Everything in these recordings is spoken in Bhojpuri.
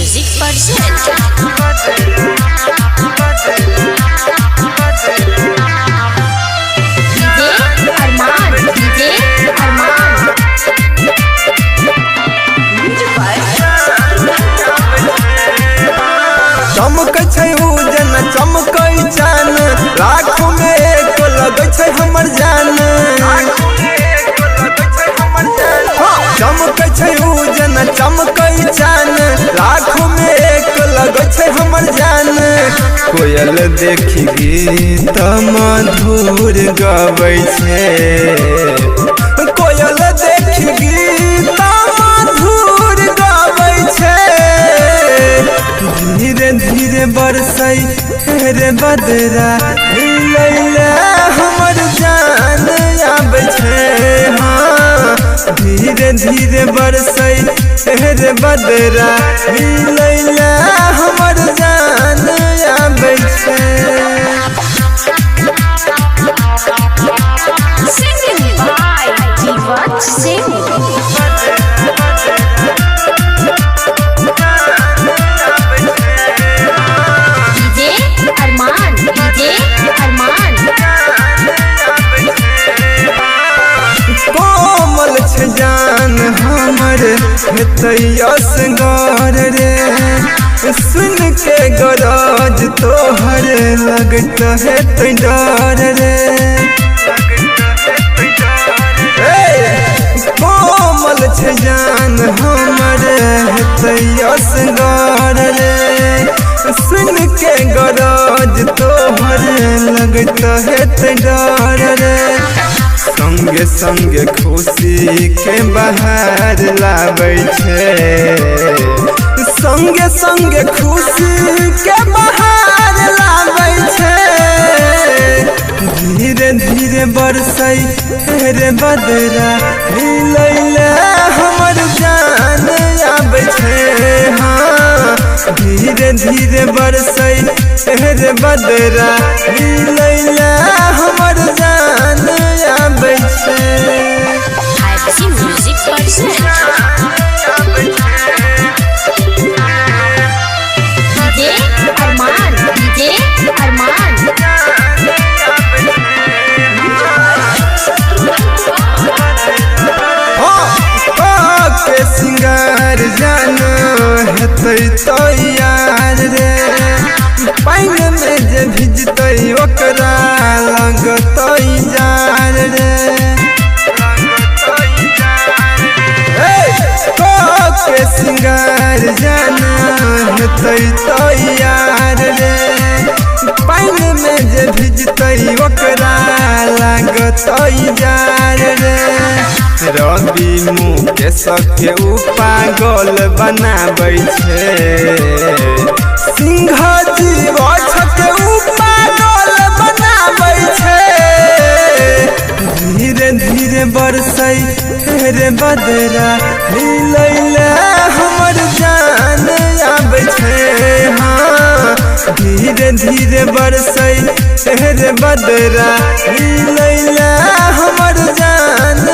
Music present. चमकै छै उजन चमकै जान लाखों में एक लगै छै हमर जान। चमकै छै उजन चमकै जान लाखों में एक लगै छै हमर जान। कोयल देखी गीत मधुर गबै छै, कोयल देखी गीत मधुर गबै छै। धीरे धीरे बरसै रे बदरा मिलैले हमर जान आबै छै। हाँ धीरे धीरे बरसै रे बदरा मिलैले हमर जान आबै छै। Singing by Divan Singh. कोमल छै जान हमर तैयस गौर रे, सुन के गरज तोहर लगत है तो डर रे। कोमल छै जान हमर तैयस गौर रे, सुन के गरज तोहर लगत है तो डर रे। संगे संगे खुशी के बहार लाबै छै, संगे संगे खुशी के बहार लाबै छै। धीरे धीरे बरसै रे बदरा मिलैले हमर जान आबै छै। हाँ धीरे धीरे बरसै रे बदरा मिलैले हमर जान आबै छै। IFC Music present. के सिंगार जान हेतै तो यार रे, पाइन में जे भिजतै ओकरा लगतै जान रे। के सिंगार जान हेतै तो यार रे, पाइन में जे भिजतै ओकरा लगतै जान रे। रवि मुकेश के उ पागल बनाबै छै, सिंह जीव के उ पागल बनाबै छै। धीरे धीरे बरसै रे बदरा मिलैले हमर जान आबै छै। हाँ धीरे धीरे बरसै रे बदरा मिलैले हमर जान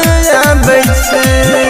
आबै छै।